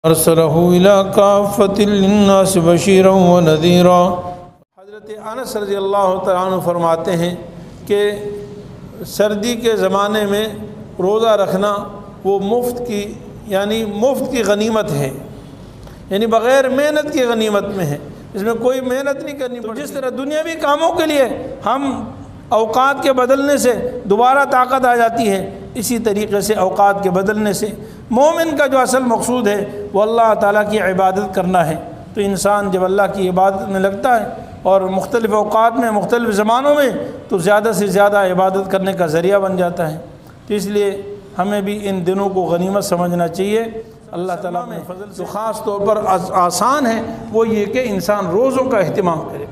Ursula الی کافۃ للناس بشیرا ونذیرا۔ حضرت انس رضی اللہ تعالیٰ عنہ فرماتے ہیں کہ سردی کے زمانے میں روزہ رکھنا وہ مفت کی غنیمت ہے، یعنی بغیر محنت کی غنیمت میں ہے، اس میں کوئی محنت نہیں کرنی پڑتی۔ جس طرح دنیاوی کاموں کے لیے ہم اوقات کے بدلنے سے دوبارہ طاقت آ جاتی ہے، اسی طریقے سے اوقات کے بدلنے سے مومن کا جو اصل مقصود ہے وہ اللہ تعالیٰ کی عبادت کرنا ہے۔ تو انسان جب اللہ کی عبادت میں لگتا ہے اور مختلف اوقات میں مختلف زمانوں میں تو زیادہ سے زیادہ عبادت کرنے کا ذریعہ بن جاتا ہے۔ تو اس لیے ہمیں بھی ان دنوں کو غنیمت سمجھنا چاہیے۔ اللہ تعالیٰ میں جو خاص طور پر آسان ہے وہ یہ کہ انسان روزوں کا اہتمام کرے۔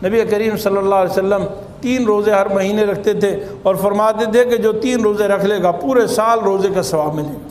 نبی کریم صلی اللہ علیہ وسلم 3 روزے ہر مہینے رکھتے تھے اور فرماتے تھے کہ جو 3 روزے رکھ لے گا پورے سال روزے کا ثواب ملے گا،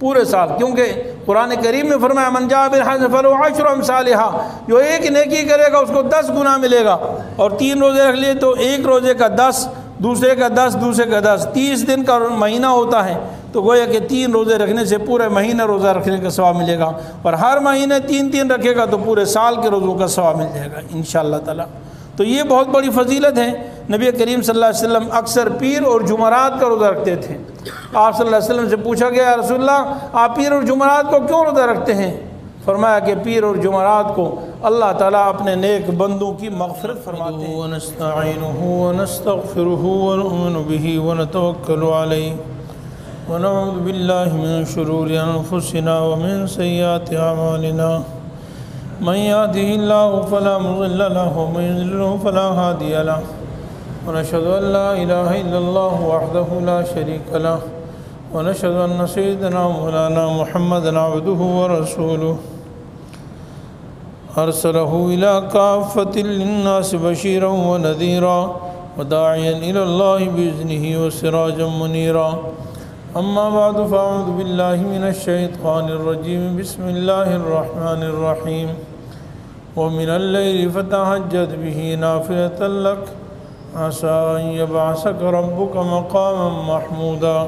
پورے سال، کیونکہ قرآن کریم میں فرمایا من جاء بالحسنۃ فلہ عشر امثالھا، جو ایک نیکی کرے گا اس کو 10 گنا ملے گا، اور 3 روزے رکھ لیے تو ایک روزے کا 10، دوسرے کا 10، دوسرے کا 10، 30 دن کا مہینہ ہوتا ہے، تو گویا کہ 3 روزے رکھنے سے پورے مہینہ روزہ رکھنے کا ثواب ملے گا، اور ہر مہینے 3 رکھے گا تو پورے سال کے روزوں کا ثواب مل جائے گا انشاءاللہ تعالی۔ تو یہ بہت بڑی فضیلت ہے۔ نبی کریم صلی اللہ علیہ وسلم اکثر پیر اور جمعرات کا روزہ رکھتے تھے۔ آپ صلی اللہ علیہ وسلم سے پوچھا گیا یا رسول اللہ آپ پیر اور جمعرات کو کیوں روزہ رکھتے ہیں؟ فرمایا کہ پیر اور جمعرات کو اللہ تعالیٰ اپنے نیک بندوں کی مغفرت فرماتے ہیں۔ وَنَسْتَعِينُهُ وَنَسْتَغْفِرُهُ وَنُؤْمِنُ بِهِ وَنَتَوَكَّلُ عَلَيْهِ وَنَعُوذُ بِاللَّهِ مِنْ شُرُورِ أَنفُسِنَا وَمِنْ سَيِّئَاتِ أَعْمَالِنَا مَنْ يَهْدِهِ اللَّهُ فَلَا مُضِلَّ لَهُ وَمَنْ يُضْلِلْهُ فَلَا هَادِيَ لَهُ وَنَشْهَدُ أَنْ لَا إِلَهَ إِلَّا اللَّهُ وَحْدَهُ لَا شَرِيكَ لَهُ وَنَشْهَدُ أَنَّ سَيِّدَنَا وَمَوْلَانَا مُحَمَّدًا عَبْدُهُ وَرَسُولُهُ أَرْسَلَهُ إِلَى كَافَّةٍ لِلنَّاسِ بَشِيرًا وَنَذِيرًا وَدَاعِيًا إِلَى اللَّهِ بِإِذْنِهِ وَسِرَاجًا مُنِيرًا أَمَّا بَعْدُ فَأَعُوذُ بِاللَّهِ مِنَ الشَّيْطَانِ الرَّجِيمِ بِسْمِ اللَّهِ الرَّحْمَنِ الرَّحِيمِ وَمِنَ اللَّيْلِ فَتَهَجَّدْ بِهِ نَافِلَةً لَكَ عَسَىٰ أَن يَبْعَثَكَ رَبُّكَ مَقَامًا مَحْمُودًا۔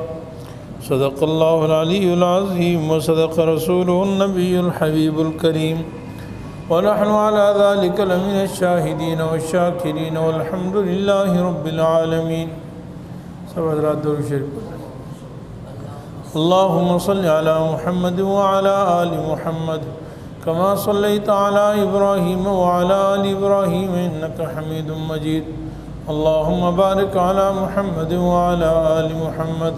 صدق اللہ العلی العظیم وصدق رسولہ النبی الحبیب الکریم ونحن على ذلك لمن الشاہدین والشاکرین والحمد للہ رب العالمین۔ سب حضرات درود شریف پڑھیں۔ اللہم صل علی محمد وعلی آل محمد کما صلیت علی ابراہیم وعلی آل ابراہیم انک حمید مجید۔ اللہم بارک علی محمد وعلی آل محمد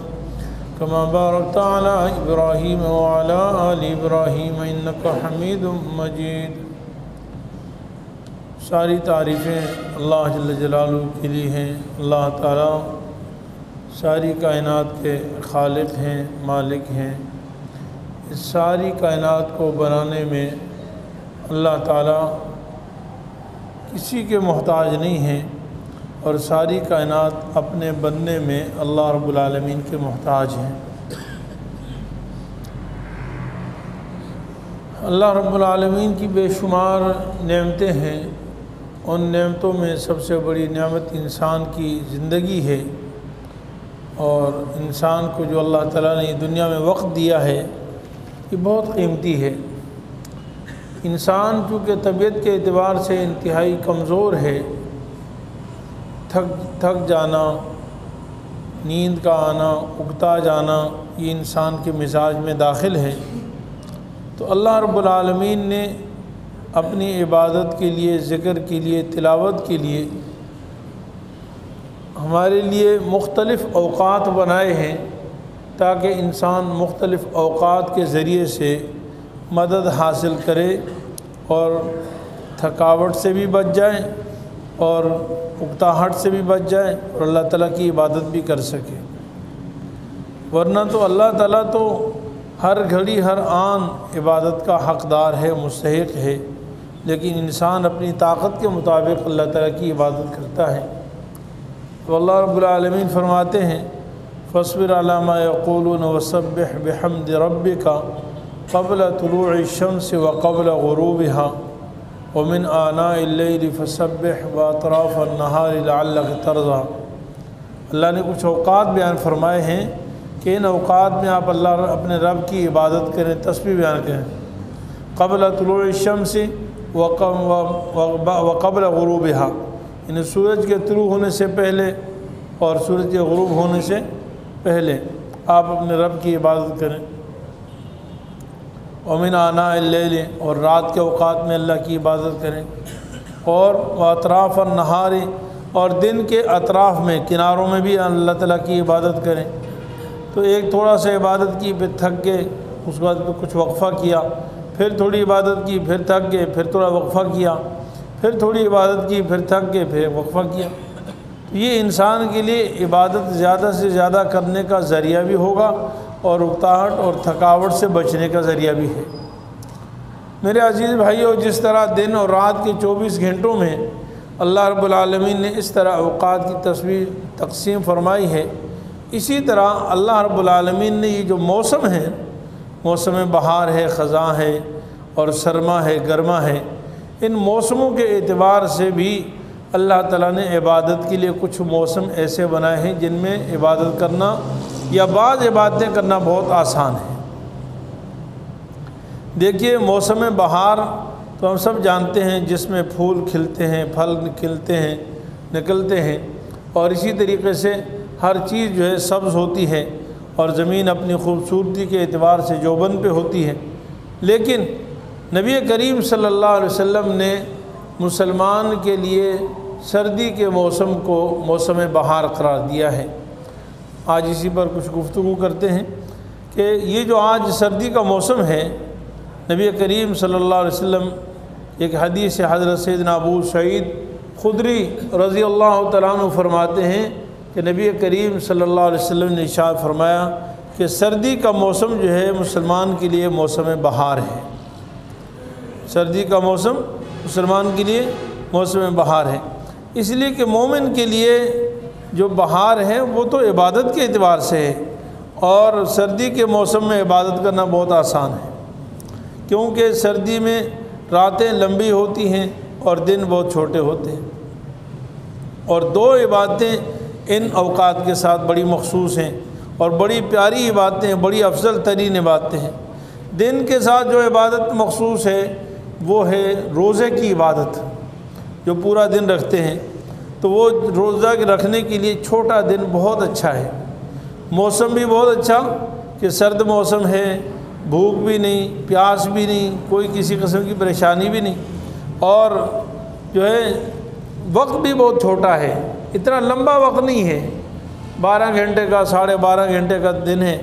کما بارکت علی ابراہیم وعلی آل ابراہیم انک حمید مجید۔ ساری تعریفیں اللہ جل جلالہ کے لیے ہیں۔ اللہ تعالیٰ ساری کائنات کے خالق ہیں، مالک ہیں۔ اس ساری کائنات کو بنانے میں اللہ تعالیٰ کسی کے محتاج نہیں ہیں، اور ساری کائنات اپنے بننے میں اللہ رب العالمین کے محتاج ہیں۔ اللہ رب العالمین کی بے شمار نعمتیں ہیں، ان نعمتوں میں سب سے بڑی نعمت انسان کی زندگی ہے، اور انسان کو جو اللہ تعالیٰ نے دنیا میں وقت دیا ہے یہ بہت قیمتی ہے۔ انسان چونکہ طبیعت کے اعتبار سے انتہائی کمزور ہے، تھک جانا، نیند کا آنا، اکتا جانا، یہ انسان کے مزاج میں داخل ہے، تو اللہ رب العالمین نے اپنی عبادت کے لیے، ذکر کے لیے، تلاوت کے لیے ہمارے لیے مختلف اوقات بنائے ہیں، تاکہ انسان مختلف اوقات کے ذریعے سے مدد حاصل کرے اور تھکاوٹ سے بھی بچ جائے اور اکتاہٹ سے بھی بچ جائے اور اللہ تعالیٰ کی عبادت بھی کر سکے۔ ورنہ تو اللہ تعالیٰ تو ہر گھڑی ہر آن عبادت کا حقدار ہے، مستحق ہے، لیکن انسان اپنی طاقت کے مطابق اللہ تعالیٰ کی عبادت کرتا ہے۔ تو اللہ رب العالمین فرماتے ہیں فاصبر علی ما یقولون وسبح بحمد ربک قبل طلوع الشمس وقبل غروبها ومن آناء اللیل فسبح واطراف النہار لعلک ترضی۔ اللہ نے کچھ اوقات بیان فرمائے ہیں کہ ان اوقات میں آپ اپنے رب کی عبادت کریں، تسبیح بیان کریں، قبل طلوع الشمس وقبل غروبها، یعنی سورج کے طلوع ہونے سے پہلے اور سورج کے غروب ہونے سے پہلے آپ اپنے رب کی عبادت کریں۔ ومن آناء اللیل، اور رات کے اوقات میں اللہ کی عبادت کریں، اور اطراف النہار، اور دن کے اطراف میں کناروں میں بھی اللہ تعالیٰ کی عبادت کریں۔ تو ایک تھوڑا سا عبادت کی، پھر تھک گئے، اس کے بعد کچھ وقفہ کیا، پھر تھوڑی عبادت کی، پھر تھک گئے، پھر تھوڑا وقفہ کیا، پھر تھوڑی عبادت کی، پھر تھک گئے، پھر وقفہ کیا۔ تو یہ انسان کے لیے عبادت زیادہ سے زیادہ کرنے کا ذریعہ بھی ہوگا اور اکتاہٹ اور تھکاوٹ سے بچنے کا ذریعہ بھی ہے۔ میرے عزیز بھائیو، جس طرح دن اور رات کے 24 گھنٹوں میں اللہ رب العالمین نے اس طرح اوقات کی تقسیم فرمائی ہے، اسی طرح اللہ رب العالمین نے یہ جو موسم ہیں، موسم بہار ہے، خزاں ہے، اور سرما ہے، گرما ہے، ان موسموں کے اعتبار سے بھی اللہ تعالیٰ نے عبادت کے لیے کچھ موسم ایسے بنائے ہیں جن میں عبادت کرنا یا بعض عبادتیں کرنا بہت آسان ہے۔ دیکھیے، موسم بہار تو ہم سب جانتے ہیں، جس میں پھول کھلتے ہیں، پھل کھلتے ہیں، نکلتے ہیں، اور اسی طریقے سے ہر چیز جو ہے سبز ہوتی ہے اور زمین اپنی خوبصورتی کے اعتبار سے جوبن پہ ہوتی ہے۔ لیکن نبی کریم صلی اللہ علیہ وسلم نے مسلمان کے لیے سردی کے موسم کو موسم بہار قرار دیا ہے۔ آج اسی پر کچھ گفتگو کرتے ہیں کہ یہ جو آج سردی کا موسم ہے، نبی کریم صلی اللہ علیہ وسلم ایک حدیث حضرت سیدنا ابو سعید خدری رضی اللہ تعالیٰ عنہ فرماتے ہیں کہ نبی کریم صلی اللہ علیہ وسلم نے ارشاد فرمایا کہ سردی کا موسم جو ہے مسلمان کے لیے موسم بہار ہے۔ سردی کا موسم مسلمان کے لیے موسم بہار ہے، اس لیے کہ مومن کے لیے جو بہار ہے وہ تو عبادت کے اعتبار سے ہے، اور سردی کے موسم میں عبادت کرنا بہت آسان ہے، کیونکہ سردی میں راتیں لمبی ہوتی ہیں اور دن بہت چھوٹے ہوتے ہیں، اور دو عبادتیں ان اوقات کے ساتھ بڑی مخصوص ہیں اور بڑی پیاری عبادتیں ہیں، بڑی افضل ترین عبادتیں ہیں۔ دن کے ساتھ جو عبادت مخصوص ہے وہ ہے روزے کی عبادت، جو پورا دن رکھتے ہیں، تو وہ روزہ رکھنے کے لیے چھوٹا دن بہت اچھا ہے۔ موسم بھی بہت اچھا کہ سرد موسم ہے، بھوک بھی نہیں، پیاس بھی نہیں، کوئی کسی قسم کی پریشانی بھی نہیں، اور جو ہے وقت بھی بہت چھوٹا ہے، اتنا لمبا وقت نہیں ہے، 12 گھنٹے کا 12.5 گھنٹے کا دن ہے،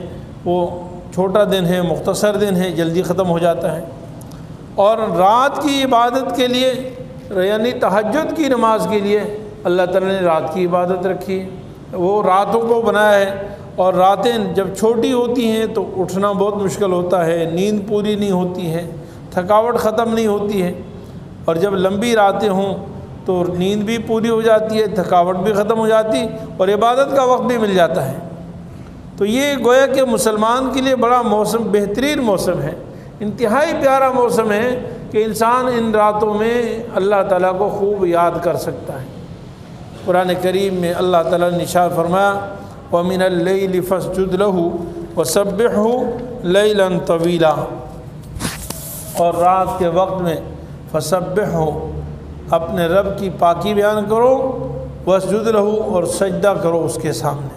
وہ چھوٹا دن ہے، مختصر دن ہے، جلدی ختم ہو جاتا ہے۔ اور رات کی عبادت کے لیے، یعنی تہجد کی نماز کے لیے اللہ تعالیٰ نے رات کی عبادت رکھی، وہ راتوں کو بنایا ہے، اور راتیں جب چھوٹی ہوتی ہیں تو اٹھنا بہت مشکل ہوتا ہے، نیند پوری نہیں ہوتی ہے، تھکاوٹ ختم نہیں ہوتی ہے، اور جب لمبی راتیں ہوں تو نیند بھی پوری ہو جاتی ہے، تھکاوٹ بھی ختم ہو جاتی، اور عبادت کا وقت بھی مل جاتا ہے۔ تو یہ گویا کہ مسلمان کے لیے بڑا موسم، بہترین موسم ہے، انتہائی پیارا موسم ہے کہ انسان ان راتوں میں اللہ تعالیٰ کو خوب یاد کر سکتا ہے۔ قرآن کریم میں اللہ تعالیٰ نے ارشاد فرمایا وَمِنَ اللَّيْلِ فَاسْجُدْ لَهُ وَسَبِّحْهُ لَيْلًا طَوِيلًا، اور رات کے وقت میں فَسَبِّحْهُ، اپنے رب کی پاکی بیان کرو، وَاسْجُدْ لَهُ، اور سجدہ کرو اس کے سامنے،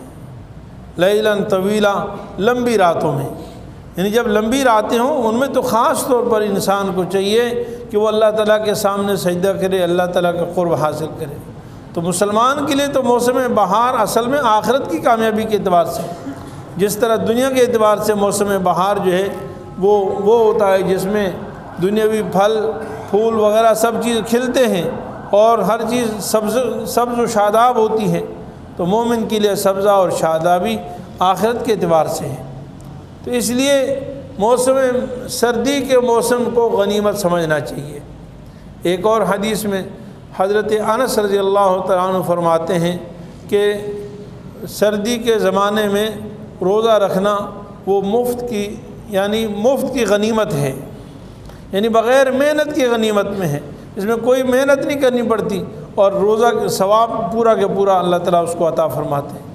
لَيْلًا طَوِيلًا، لمبی راتوں میں، یعنی جب لمبی راتیں ہوں ان میں تو خاص طور پر انسان کو چاہیے کہ وہ اللہ تعالیٰ کے سامنے سجدہ کرے، اللہ تعالیٰ کا قرب حاصل کرے۔ تو مسلمان کے لیے تو موسم بہار اصل میں آخرت کی کامیابی کے اعتبار سے، جس طرح دنیا کے اعتبار سے موسم بہار جو ہے وہ ہوتا ہے جس میں دنیاوی پھل پھول وغیرہ سب چیز کھلتے ہیں اور ہر چیز سبز و شاداب ہوتی ہے، تو مومن کے لیے سبزہ اور شادابی آخرت کے اعتبار سے ہے۔ تو اس لیے موسم سردی کے موسم کو غنیمت سمجھنا چاہیے۔ ایک اور حدیث میں حضرت انس رضی اللہ تعالیٰ عنہ فرماتے ہیں کہ سردی کے زمانے میں روزہ رکھنا وہ مفت کی غنیمت ہے، یعنی بغیر محنت کی غنیمت میں ہے، اس میں کوئی محنت نہیں کرنی پڑتی، اور روزہ کے ثواب پورا کے پورا اللہ تعالیٰ اس کو عطا فرماتے ہیں۔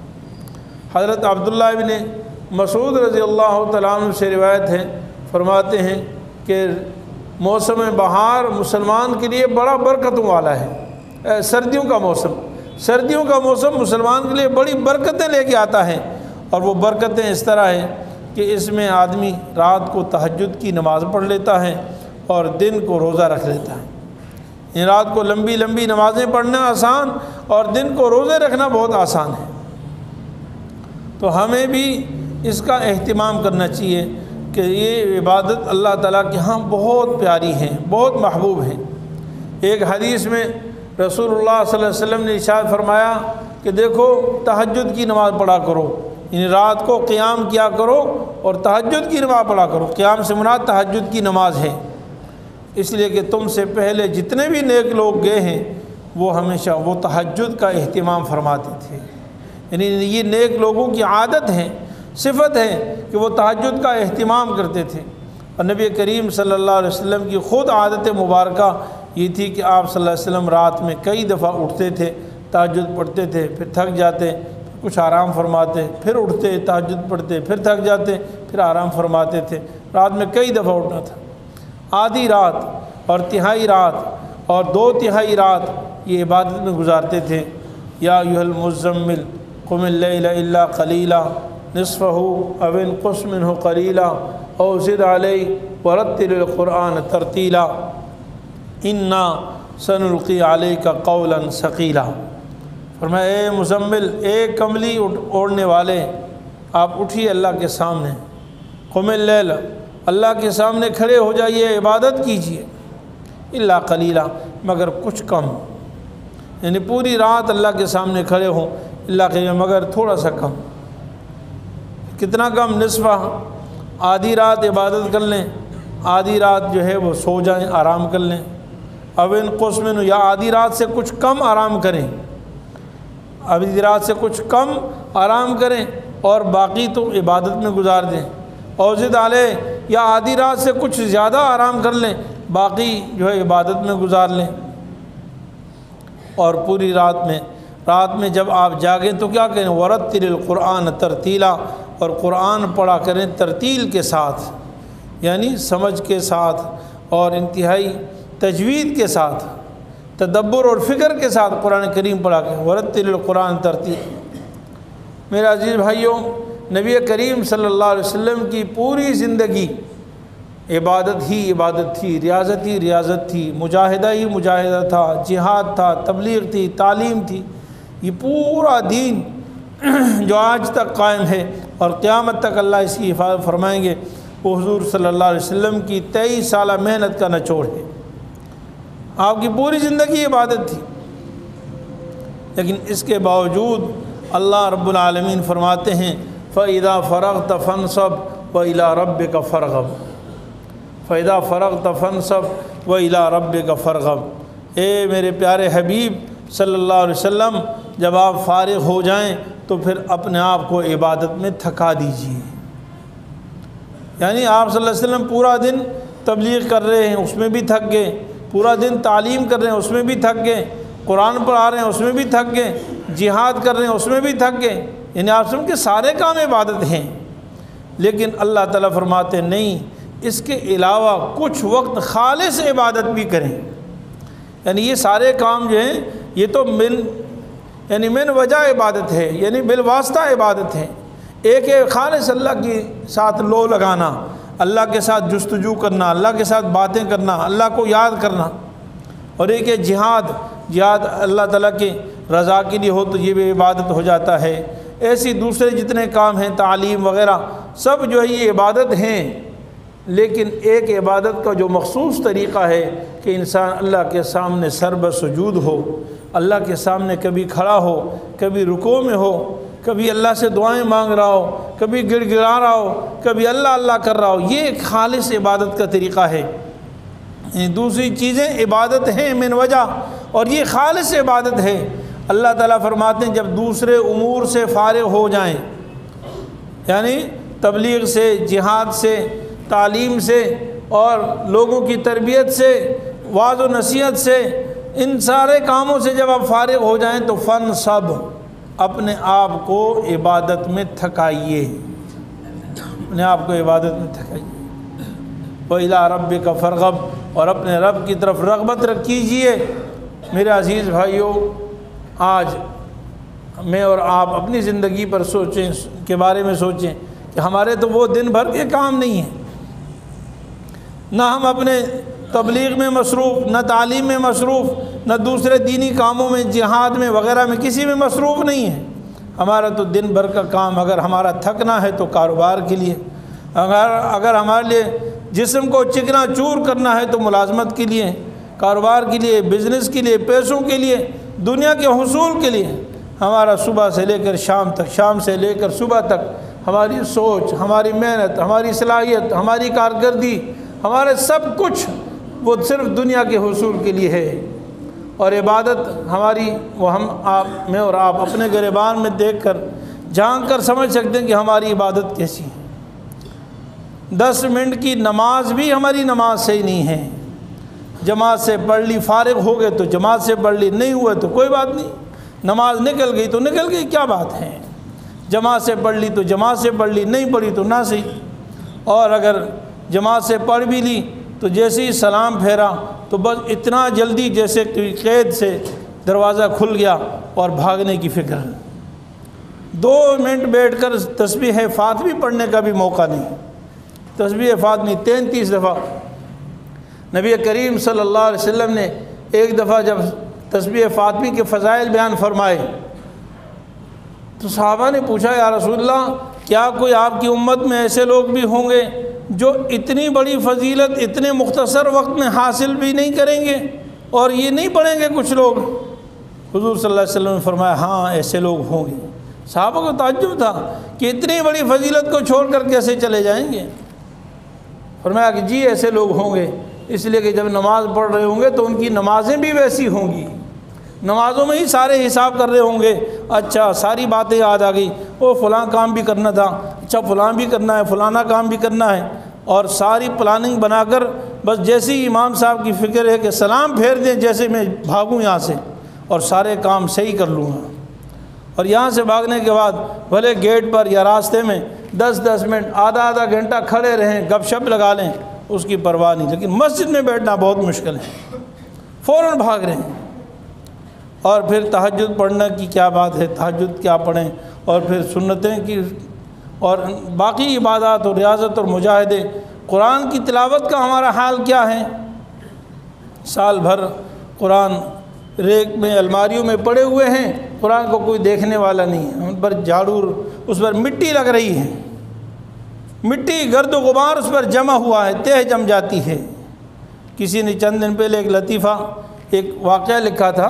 حضرت عبداللہ بن مسعود رضی اللہ تعالیٰ عنہ سے روایت ہے، فرماتے ہیں کہ موسم بہار مسلمان کے لیے بڑا برکتوں والا ہے۔ سردیوں کا موسم مسلمان کے لیے بڑی برکتیں لے کے آتا ہے، اور وہ برکتیں اس طرح ہیں کہ اس میں آدمی رات کو تہجد کی نماز پڑھ لیتا ہے اور دن کو روزہ رکھ لیتا ہے۔ یعنی رات کو لمبی لمبی نمازیں پڑھنا آسان اور دن کو روزے رکھنا بہت آسان ہے۔ تو ہمیں بھی اس کا اہتمام کرنا چاہیے کہ یہ عبادت اللہ تعالیٰ کے ہاں بہت پیاری ہیں، بہت محبوب ہیں۔ ایک حدیث میں رسول اللہ صلی اللہ علیہ وسلم نے ارشاد فرمایا کہ دیکھو تہجد کی نماز پڑھا کرو، یعنی رات کو قیام کیا کرو اور تہجد کی نماز پڑھا کرو۔ قیام سے مراد تہجد کی نماز ہے، اس لیے کہ تم سے پہلے جتنے بھی نیک لوگ گئے ہیں وہ ہمیشہ وہ تہجد کا اہتمام فرماتے تھے۔ یعنی یہ نیک لوگوں کی عادت ہے، صفت ہے کہ وہ تہجد کا اہتمام کرتے تھے۔ اور نبی کریم صلی اللہ علیہ وسلم کی خود عادت مبارکہ یہ تھی کہ آپ صلی اللہ علیہ وسلم رات میں کئی دفعہ اٹھتے تھے، تہجد پڑھتے تھے، پھر تھک جاتے، کچھ آرام فرماتے، پھر اٹھتے تہجد پڑھتے، پھر تھک جاتے، پھر آرام فرماتے تھے۔ رات میں کئی دفعہ اٹھنا تھا۔ آدھی رات اور تہائی رات اور 2/3 رات یہ عبادت میں گزارتے تھے۔ یا ایھا المزمل قم اللیل الا قلیلا نصفہ او انقص منہ قلیلا او زد علیہ ورتل القرآن ترتیلا انا سنلقی علیک قولا ثقیلا۔ فرمایا اے مزمل، اے کملی اوڑھنے والے، آپ اٹھیے اللہ کے سامنے، قم اللیل، اللہ کے سامنے کھڑے ہو جائیے، عبادت کیجیے، الا قلیلا، مگر کچھ کم، یعنی پوری رات اللہ کے سامنے کھڑے ہوں، اللہ قلیلا، مگر تھوڑا سا کم۔ کتنا کم؟ نصفہ، آدھی رات عبادت کر لیں، آدھی رات جو ہے وہ سو جائیں، آرام کر لیں۔ او انقص منہ، یا آدھی رات سے کچھ کم آرام کریں، آدھی رات سے کچھ کم آرام کریں اور باقی تو عبادت میں گزار دیں۔ او زد علیہ، یا آدھی رات سے کچھ زیادہ آرام کر لیں، باقی جو ہے عبادت میں گزار لیں۔ اور پوری رات میں جب آپ جاگیں تو کیا کریں؟ ورتل القرآن ترتیلا، اور قرآن پڑھا کریں ترتیل کے ساتھ، یعنی سمجھ کے ساتھ اور انتہائی تجوید کے ساتھ، تدبر اور فکر کے ساتھ قرآن کریم پڑھا کریں۔ ورتل القرآن ترتیل۔ میرے عزیز بھائیوں، نبی کریم صلی اللہ علیہ وسلم کی پوری زندگی عبادت ہی عبادت تھی، ریاضت ہی ریاضت تھی، مجاہدہ ہی مجاہدہ تھا، جہاد تھا، تبلیغ تھی، تعلیم تھی۔ یہ پورا دین جو آج تک قائم ہے اور قیامت تک اللہ اس کی حفاظت فرمائیں گے، وہ حضور صلی اللہ علیہ وسلم کی 23 سالہ محنت کا نچوڑ ہے۔ آپ کی پوری زندگی عبادت تھی، لیکن اس کے باوجود اللہ رب العالمین فرماتے ہیں فَإِذَا فَرَغْتَ فَانْصَبْ وَإِلَىٰ رَبِّكَ فَارْغَب۔ فَإِذَا فَرَغْتَ فَانْصَبْ وَإِلَىٰ رَبِّكَ فَارْغَب۔ اے میرے پیارے حبیب صلی اللہ علیہ وسلم، جب آپ فارغ ہو جائیں تو پھر اپنے آپ کو عبادت میں تھکا دیجیے۔ یعنی آپ صلی اللہ علیہ وسلم پورا دن تبلیغ کر رہے ہیں، اس میں بھی تھک گئے، پورا دن تعلیم کر رہے ہیں، اس میں بھی تھک گئے، قرآن پڑھا رہے ہیں، اس میں بھی تھک گئے، جہاد کر رہے ہیں، اس میں بھی تھک گئے، یعنی آپ سب کے سارے کام عبادت ہیں۔ لیکن اللہ تعالیٰ فرماتے ہیں نہیں، اس کے علاوہ کچھ وقت خالص عبادت بھی کریں۔ یعنی یہ سارے کام جو ہیں یہ تو من وجہ عبادت ہے، یعنی بالواسطہ عبادت ہے۔ ایک ہے خالص اللہ کے ساتھ لو لگانا، اللہ کے ساتھ جستجو کرنا، اللہ کے ساتھ باتیں کرنا، اللہ کو یاد کرنا، اور ایک ہے جہاد اللہ تعالیٰ کے رضا کے لیے ہو تو یہ بھی عبادت ہو جاتا ہے۔ ایسی دوسرے جتنے کام ہیں، تعلیم وغیرہ، سب جو ہے یہ عبادت ہیں۔ لیکن ایک عبادت کا جو مخصوص طریقہ ہے کہ انسان اللہ کے سامنے سر بسجود ہو، اللہ کے سامنے کبھی کھڑا ہو، کبھی رکوع میں ہو، کبھی اللہ سے دعائیں مانگ رہا ہو، کبھی گڑ گڑا رہا ہو، کبھی اللہ اللہ کر رہا ہو، یہ ایک خالص عبادت کا طریقہ ہے۔ دوسری چیزیں عبادت ہیں من وجہ، اور یہ خالص عبادت ہے۔ اللہ تعالیٰ فرماتے ہیں جب دوسرے امور سے فارغ ہو جائیں، یعنی تبلیغ سے، جہاد سے، تعلیم سے اور لوگوں کی تربیت سے، وعظ و نصیحت سے، ان سارے کاموں سے جب آپ فارغ ہو جائیں تو فن سب اپنے آپ کو عبادت میں تھکائیے، اپنے آپ کو عبادت میں تھکائیے۔ وَإِلَىٰ رَبِّكَ فَارْغَب، اور اپنے رب کی طرف رغبت کیجیے۔ میرے عزیز بھائیوں، آج میں اور آپ اپنی زندگی پر سوچیں، کے بارے میں سوچیں کہ ہمارے تو وہ دن بھر کے کام نہیں ہیں، نہ ہم اپنے تبلیغ میں مصروف، نہ تعلیم میں مصروف، نہ دوسرے دینی کاموں میں، جہاد میں وغیرہ میں کسی میں مصروف نہیں ہے۔ ہمارا تو دن بھر کا کام اگر ہمارا تھکنا ہے تو کاروبار کے لیے، اگر ہمارے لیے جسم کو چکنا چور کرنا ہے تو ملازمت کے لیے، کاروبار کے لیے، بزنس کے لیے، پیسوں کے لیے، دنیا کے حصول کے لیے، ہمارا صبح سے لے کر شام تک، شام سے لے کر صبح تک ہماری سوچ، ہماری محنت، ہماری صلاحیت، ہماری کارکردگی، ہمارے سب کچھ وہ صرف دنیا کے حصول کے لیے ہے۔ اور عبادت ہماری، وہ میں اور آپ اپنے گریبان میں دیکھ کر جھانک کر سمجھ سکتے ہیں کہ ہماری عبادت کیسی ہے۔ 10 منٹ کی نماز بھی ہماری نماز صحیح نہیں ہے۔ جماعت سے پڑھ لی، فارغ ہو گئے تو جماعت سے پڑھ لی، نہیں ہوئے تو کوئی بات نہیں، نماز نکل گئی تو نکل گئی، کیا بات ہے۔ جماعت سے پڑھ لی تو جماعت سے پڑھ لی، نہیں پڑھی تو نہ صحیح۔ اور اگر جماعت سے پڑھ بھی لی تو جیسے ہی سلام پھیرا تو بس اتنا جلدی جیسے قید سے دروازہ کھل گیا اور بھاگنے کی فکر۔ 2 منٹ بیٹھ کر تسبیح فاطمی پڑھنے کا بھی موقع نہیں۔ تسبیح فاطمی 33 دفعہ نبی کریم صلی اللہ علیہ وسلم نے ایک دفعہ جب تسبیح فاطمی کے فضائل بیان فرمائے تو صحابہ نے پوچھا، یا رسول اللہ، کیا کوئی آپ کی امت میں ایسے لوگ بھی ہوں گے جو اتنی بڑی فضیلت اتنے مختصر وقت میں حاصل بھی نہیں کریں گے اور یہ نہیں پڑھیں گے کچھ لوگ؟ حضور صلی اللہ علیہ وسلم نے فرمایا، ہاں ایسے لوگ ہوں گے۔ صحابہ کو تعجب تھا کہ اتنی بڑی فضیلت کو چھوڑ کر کیسے چلے جائیں گے؟ فرمایا کہ جی ایسے لوگ ہوں گے، اس لیے کہ جب نماز پڑھ رہے ہوں گے تو ان کی نمازیں بھی ویسی ہوں گی، نمازوں میں ہی سارے حساب کر رہے ہوں گے، اچھا ساری باتیں یاد آ گئی، وہ فلاں کام بھی کرنا تھا، اچھا فلاں بھی کرنا ہے، فلانا کام بھی کرنا ہے، اور ساری پلاننگ بنا کر بس جیسے ہی امام صاحب کی فکر ہے کہ سلام پھیر دیں جیسے میں بھاگوں یہاں سے اور سارے کام صحیح کر لوں گا۔ اور یہاں سے بھاگنے کے بعد بھلے گیٹ پر یا راستے میں 10 منٹ، آدھا گھنٹہ کھڑے رہیں، گپ شپ لگا لیں، اس کی پرواہ نہیں، لیکن مسجد میں بیٹھنا بہت مشکل ہے، فوراً بھاگ رہے ہیں۔ اور پھر تہجد پڑھنے کی کیا بات ہے، تہجد کیا پڑھیں، اور پھر سنتیں کی اور باقی عبادات اور ریاضت اور مجاہدے، قرآن کی تلاوت کا ہمارا حال کیا ہے؟ سال بھر قرآن ریک میں، الماریوں میں پڑے ہوئے ہیں، قرآن کو کوئی دیکھنے والا نہیں ہے، ان پر جھاڑو، اس پر مٹی لگ رہی ہے، مٹی گرد و غبار اس پر جمع ہوا ہے، تہ جم جاتی ہے۔ کسی نے چند دن پہلے ایک لطیفہ، ایک واقعہ لکھا تھا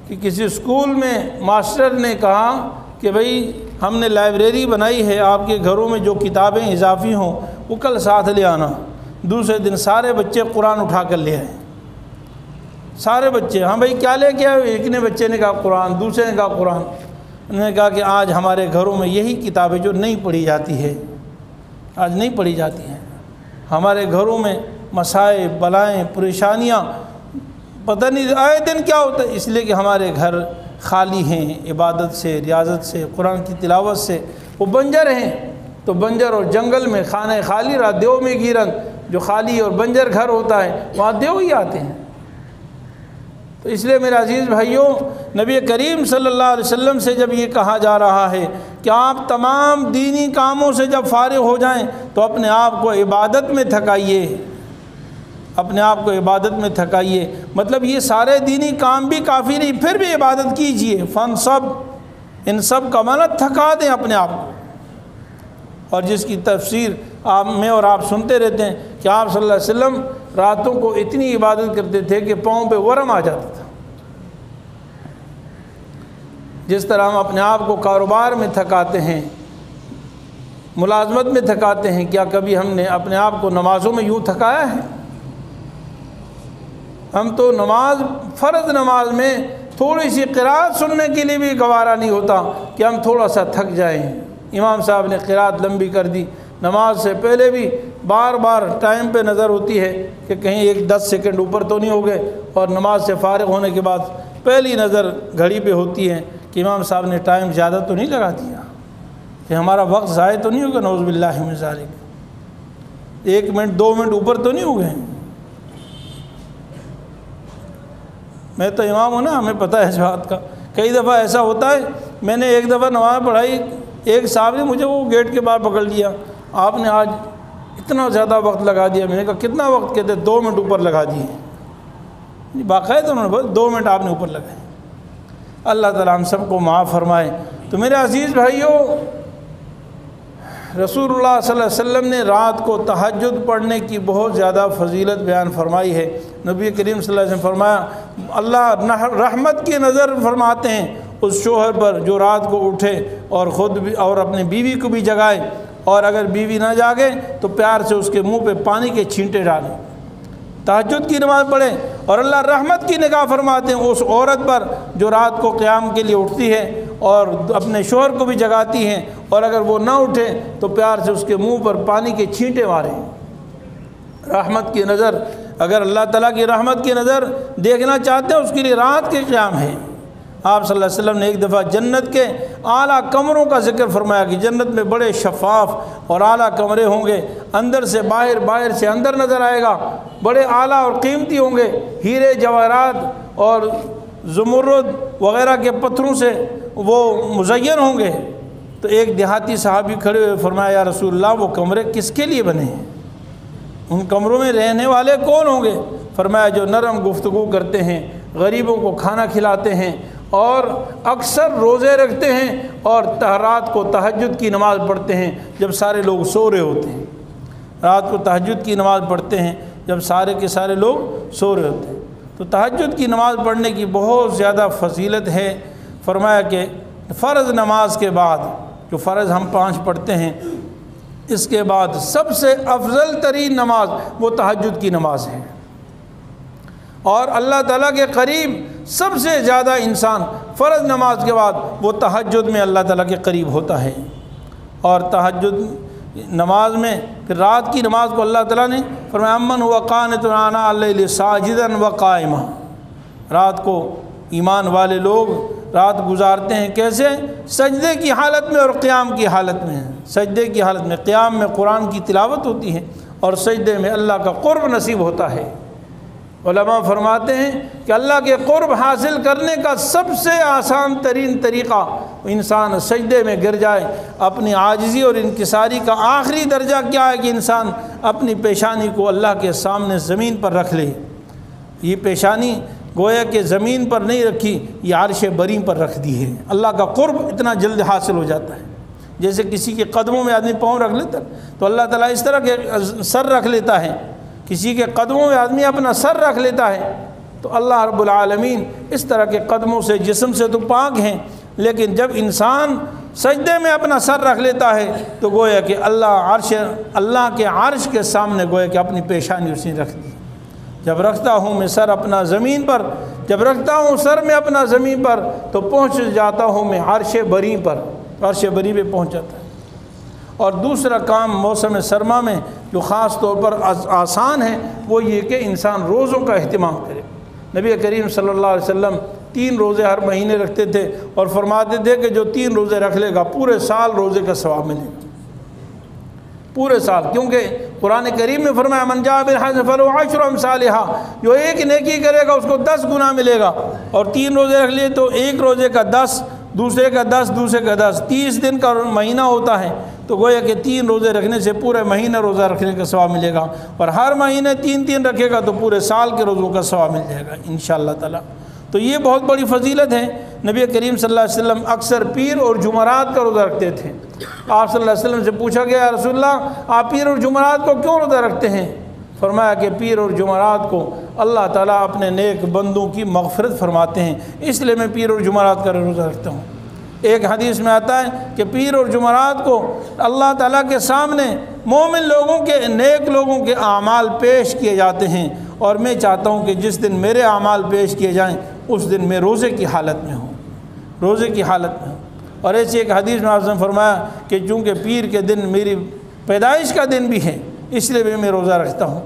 کہ کسی اسکول میں ماسٹر نے کہا کہ بھئی ہم نے لائبریری بنائی ہے، آپ کے گھروں میں جو کتابیں اضافی ہوں وہ کل ساتھ لے آنا۔ دوسرے دن سارے بچے قرآن اٹھا کر لے آئے، سارے بچے۔ ہاں بھئی کیا لے کے آئے؟ ایک نے بچے نے کہا قرآن، دوسرے نے کہا قرآن۔ انہوں نے کہا کہ آج ہمارے گھروں میں یہی کتابیں جو نہیں پڑھی جاتی ہے، آج نہیں پڑھی جاتی ہیں، ہمارے گھروں میں مسائل، بلائیں، پریشانیاں پتہ نہیں آئے دن کیا ہوتا ہے، اس لیے کہ ہمارے گھر خالی ہیں عبادت سے، ریاضت سے، قرآن کی تلاوت سے۔ وہ بنجر ہیں تو بنجر اور جنگل میں خانہ خالی رہا، دیو میں گیرن، جو خالی اور بنجر گھر ہوتا ہے وہاں دیو ہی آتے ہیں۔ تو اس لیے میرے عزیز بھائیوں، نبی کریم صلی اللہ علیہ وسلم سے جب یہ کہا جا رہا ہے کہ آپ تمام دینی کاموں سے جب فارغ ہو جائیں تو اپنے آپ کو عبادت میں تھکائیے، اپنے آپ کو عبادت میں تھکائیے، مطلب یہ سارے دینی کام بھی کافی نہیں، پھر بھی عبادت کیجئے، ان سب کا معنی تھکا دیں اپنے آپ کو۔ اور جس کی تفسیر میں اور آپ سنتے رہتے ہیں کہ آپ صلی اللہ علیہ وسلم راتوں کو اتنی عبادت کرتے تھے کہ پاؤں پہ ورم آ جاتا تھا۔ جس طرح ہم اپنے آپ کو کاروبار میں تھکاتے ہیں، ملازمت میں تھکاتے ہیں، کیا کبھی ہم نے اپنے آپ کو نمازوں میں یوں تھکایا ہے؟ ہم تو نماز، فرض نماز میں تھوڑی سی قرات سننے کے لیے بھی گوارا نہیں ہوتا کہ ہم تھوڑا سا تھک جائیں۔ امام صاحب نے قرات لمبی کر دی، نماز سے پہلے بھی بار بار ٹائم پہ نظر ہوتی ہے کہ کہیں 10 سیکنڈ اوپر تو نہیں ہو گئے، اور نماز سے فارغ ہونے کے بعد پہلی نظر گھڑی پہ ہوتی ہے کہ امام صاحب نے ٹائم زیادہ تو نہیں لگا دیا۔ کہ ہمارا وقت ضائع تو نہیں ہوگا، نعوذ باللہ من ذالک، 1 منٹ 2 منٹ اوپر تو نہیں ہو گئے؟ میں تو امام ہوں نا، ہمیں پتہ ہے اس بات کا۔ کئی دفعہ ایسا ہوتا ہے، میں نے ایک دفعہ نماز پڑھائی، ایک صاحب نے مجھے وہ گیٹ کے باہر پکڑ لیا، آپ نے آج اتنا زیادہ وقت لگا دیا۔ میں نے کہا کتنا وقت؟ کہتے 2 منٹ اوپر لگا دیے۔ باقاعدہ انہوں نے بولا 2 منٹ آپ نے اوپر لگائے۔ اللہ تعالیٰ ہم سب کو معاف فرمائے۔ تو میرے عزیز بھائیوں، رسول اللہ صلی اللہ علیہ وسلم نے رات کو تہجد پڑھنے کی بہت زیادہ فضیلت بیان فرمائی ہے۔ نبی کریم صلی اللہ علیہ وسلم فرمایا، اللہ رحمت کی نظر فرماتے ہیں اس شوہر پر جو رات کو اٹھے اور خود بھی اور اپنی بیوی کو بھی جگائے، اور اگر بیوی نہ جاگے تو پیار سے اس کے منہ پہ پانی کے چھینٹے ڈالیں، تہجد کی نماز پڑھیں۔ اور اللہ رحمت کی نگاہ فرماتے ہیں اس عورت پر جو رات کو قیام کے لیے اٹھتی ہے اور اپنے شوہر کو بھی جگاتی ہیں، اور اگر وہ نہ اٹھے تو پیار سے اس کے منہ پر پانی کے چھینٹے ماریں۔ رحمت کی نظر، اگر اللہ تعالیٰ کی رحمت کی نظر دیکھنا چاہتے ہیں، اس کے لیے رات کے قیام ہے۔ آپ صلی اللہ علیہ وسلم نے ایک دفعہ جنت کے اعلیٰ کمروں کا ذکر فرمایا کہ جنت میں بڑے شفاف اور اعلیٰ کمرے ہوں گے، اندر سے باہر، باہر سے اندر نظر آئے گا، بڑے اعلیٰ اور قیمتی ہوں گے، ہیرے جواہرات اور زمرد وغیرہ کے پتھروں سے وہ مزین ہوں گے۔ تو ایک دیہاتی صحابی کھڑے ہوئے فرمایا، یا رسول اللہ وہ کمرے کس کے لیے بنے ہیں؟ ان کمروں میں رہنے والے کون ہوں گے؟ فرمایا جو نرم گفتگو کرتے ہیں، غریبوں کو کھانا کھلاتے ہیں، اور اکثر روزے رکھتے ہیں، اور رات کو تہجد کی نماز پڑھتے ہیں جب سارے لوگ سو رہے ہوتے ہیں۔ رات کو تہجد کی نماز پڑھتے ہیں جب سارے کے سارے لوگ سو رہے ہوتے ہیں۔ تو تہجد کی نماز پڑھنے کی بہت زیادہ فضیلت ہے۔ فرمایا کہ فرض نماز کے بعد، جو فرض ہم 5 پڑھتے ہیں، اس کے بعد سب سے افضل ترین نماز وہ تہجد کی نماز ہے، اور اللہ تعالیٰ کے قریب سب سے زیادہ انسان فرض نماز کے بعد وہ تہجد میں اللہ تعالیٰ کے قریب ہوتا ہے۔ اور تہجد نماز میں پھر رات کی نماز کو اللہ تعالیٰ نے فرمایا امن ہوا قانت آناء اللیل ساجدا وقائما، رات کو ایمان والے لوگ رات گزارتے ہیں کیسے؟ سجدے کی حالت میں اور قیام کی حالت میں۔ سجدے کی حالت میں، قیام میں قرآن کی تلاوت ہوتی ہے، اور سجدے میں اللہ کا قرب نصیب ہوتا ہے۔ علماء فرماتے ہیں کہ اللہ کے قرب حاصل کرنے کا سب سے آسان ترین طریقہ انسان سجدے میں گر جائے۔ اپنی عاجزی اور انکساری کا آخری درجہ کیا ہے کہ انسان اپنی پیشانی کو اللہ کے سامنے زمین پر رکھ لے۔ یہ پیشانی گویا کہ زمین پر نہیں رکھی، یہ عرش بریم پر رکھ دی ہے۔ اللہ کا قرب اتنا جلد حاصل ہو جاتا ہے۔ جیسے کسی کے قدموں میں آدمی پاؤں رکھ لیتا تو اللہ تعالیٰ اس طرح کے سر رکھ لیتا ہے، کسی کے قدموں میں آدمی اپنا سر رکھ لیتا ہے، تو اللہ رب العالمین اس طرح کے قدموں سے، جسم سے تو پاک ہیں، لیکن جب انسان سجدے میں اپنا سر رکھ لیتا ہے تو گویا کہ اللہ کے عرش کے سامنے گویا کہ اپنی پیشانی اس نے رکھ دی۔ جب رکھتا ہوں میں سر اپنا زمین پر، جب رکھتا ہوں سر میں اپنا زمین پر، تو پہنچ جاتا ہوں میں عرش بریم پر، عرش بریم پہ پہنچ جاتا ہے۔ اور دوسرا کام موسم سرما میں جو خاص طور پر آسان ہے وہ یہ کہ انسان روزوں کا اہتمام کرے۔ نبی کریم صلی اللہ علیہ وسلم 3 روزے ہر مہینے رکھتے تھے، اور فرماتے تھے کہ جو 3 روزے رکھ لے گا پورے سال روزے کا ثواب ملے گا، پورے سال۔ کیونکہ قرآن کریم میں فرمایا من جاء بالحسنۃ فلہ عشر امثالھا، جو ایک نیکی کرے گا اس کو 10 گنا ملے گا۔ اور 3 روزے رکھ لیے تو ایک روزے کا 10، دوسرے کا 10، دوسرے کا 10، 30 دن کا مہینہ ہوتا ہے، تو گویا کہ 3 روزے رکھنے سے پورے مہینے روزہ رکھنے کا ثواب ملے گا، اور ہر مہینے 3 رکھے گا تو پورے سال کے روزوں کا ثواب مل جائے گا انشاءاللہ تعالی۔ تو یہ بہت بڑی فضیلت ہے۔ نبی کریم صلی اللہ علیہ وسلم اکثر پیر اور جمعرات کا روزہ رکھتے تھے۔ آپ صلی اللہ علیہ وسلم سے پوچھا گیا یا رسول اللہ آپ پیر اور جمعرات کو کیوں روزہ رکھتے ہیں؟ فرمایا کہ پیر اور جمعرات کو اللہ تعالیٰ اپنے نیک بندوں کی مغفرت فرماتے ہیں، اس لیے میں پیر اور جمعرات کا روزہ رکھتا ہوں۔ ایک حدیث میں آتا ہے کہ پیر اور جمعرات کو اللہ تعالیٰ کے سامنے مومن لوگوں کے، نیک لوگوں کے اعمال پیش کیے جاتے ہیں، اور میں چاہتا ہوں کہ جس دن میرے اعمال پیش کیے جائیں اس دن میں روزے کی حالت میں ہوں، روزے کی حالت میں ہوں۔ اور ایسی ایک حدیث میں آپ نے فرمایا کہ چونکہ پیر کے دن میری پیدائش کا دن بھی ہے اس لیے میں روزہ رکھتا ہوں۔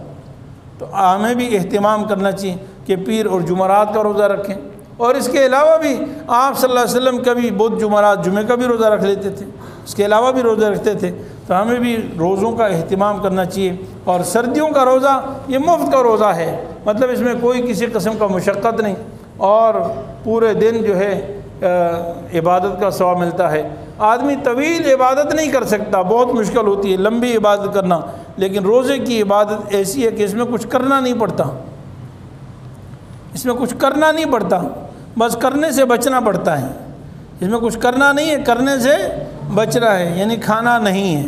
تو ہمیں بھی اہتمام کرنا چاہیے کہ پیر اور جمعرات کا روزہ رکھیں، اور اس کے علاوہ بھی آپ صلی اللہ علیہ وسلم کبھی بدھ جمعرات جمعے کا بھی روزہ رکھ لیتے تھے، اس کے علاوہ بھی روزے رکھتے تھے۔ تو ہمیں بھی روزوں کا اہتمام کرنا چاہیے۔ اور سردیوں کا روزہ یہ مفت کا روزہ ہے، مطلب اس میں کوئی کسی قسم کا مشقت نہیں، اور پورے دن جو ہے عبادت کا ثواب ملتا ہے۔ آدمی طویل عبادت نہیں کر سکتا، بہت مشکل ہوتی ہے لمبی عبادت کرنا، لیکن روزے کی عبادت ایسی ہے کہ اس میں کچھ کرنا نہیں پڑتا، اس میں کچھ کرنا نہیں پڑتا، بس کرنے سے بچنا پڑتا ہے۔ اس میں کچھ کرنا نہیں ہے، کرنے سے بچنا ہے، یعنی کھانا نہیں ہے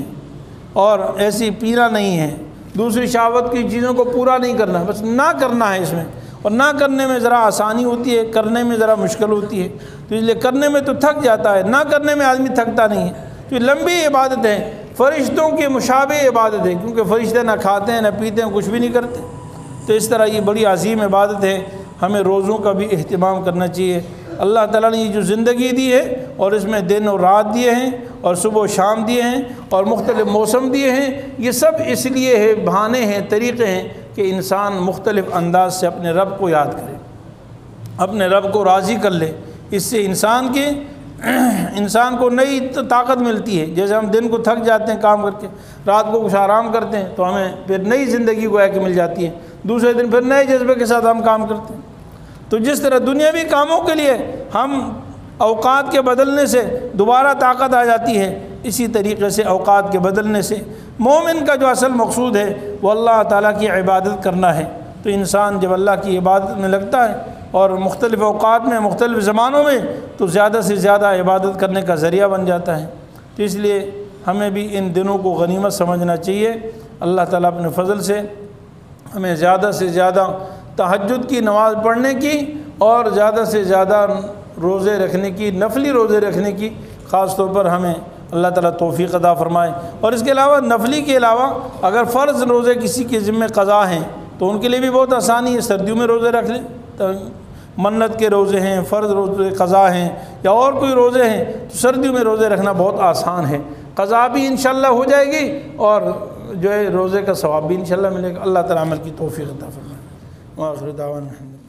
اور ایسی پینا نہیں ہے، دوسری شہوت کی چیزوں کو پورا نہیں کرنا، بس نہ کرنا ہے اس میں۔ اور نہ کرنے میں ذرا آسانی ہوتی ہے، کرنے میں ذرا مشکل ہوتی ہے، تو اس لیے کرنے میں تو تھک جاتا ہے، نہ کرنے میں آدمی تھکتا نہیں ہے۔ تو یہ لمبی عبادت ہے، فرشتوں کے مشابہ عبادت ہے، کیونکہ فرشتے نہ کھاتے ہیں نہ پیتے ہیں، کچھ بھی نہیں کرتے۔ تو اس طرح یہ بڑی عظیم عبادت ہے، ہمیں روزوں کا بھی اہتمام کرنا چاہیے۔ اللہ تعالیٰ نے یہ جو زندگی دی ہے اور اس میں دن اور رات دیے ہیں اور صبح و شام دیے ہیں اور مختلف موسم دیے ہیں، یہ سب اس لیے ہے، بہانے ہیں، طریقے ہیں کہ انسان مختلف انداز سے اپنے رب کو یاد کرے، اپنے رب کو راضی کر لے۔ اس سے انسان کو نئی طاقت ملتی ہے۔ جیسے ہم دن کو تھک جاتے ہیں کام کر کے، رات کو کچھ آرام کرتے ہیں تو ہمیں پھر نئی زندگی گویا کہ مل جاتی ہے، دوسرے دن پھر نئے جذبے کے ساتھ ہم کام کرتے ہیں۔ تو جس طرح دنیاوی کاموں کے لیے ہم اوقات کے بدلنے سے دوبارہ طاقت آ جاتی ہے، اسی طریقے سے اوقات کے بدلنے سے مومن کا جو اصل مقصود ہے وہ اللہ تعالیٰ کی عبادت کرنا ہے۔ تو انسان جب اللہ کی عبادت میں لگتا ہے اور مختلف اوقات میں مختلف زمانوں میں، تو زیادہ سے زیادہ عبادت کرنے کا ذریعہ بن جاتا ہے۔ تو اس لیے ہمیں بھی ان دنوں کو غنیمت سمجھنا چاہیے۔ اللہ تعالیٰ اپنے فضل سے ہمیں زیادہ سے زیادہ تہجد کی نماز پڑھنے کی اور زیادہ سے زیادہ روزے رکھنے کی، نفلی روزے رکھنے کی خاص طور پر ہمیں اللہ تعالیٰ توفیق عطا فرمائے۔ اور اس کے علاوہ نفلی کے علاوہ اگر فرض روزے کسی کے ذمہ قضا ہیں تو ان کے لیے بھی بہت آسانی ہے، سردیوں میں روزے رکھ لیں۔ تو منت کے روزے ہیں، فرض روزے قضا ہیں یا اور کوئی روزے ہیں تو سردیوں میں روزے رکھنا بہت آسان ہے، قضا بھی انشاءاللہ ہو جائے گی اور جو ہے روزے کا ثواب بھی انشاءاللہ ملے گا۔ اللہ تعالیٰ عمل کی توفیق عطا فرمائے۔ وآخر دعوانا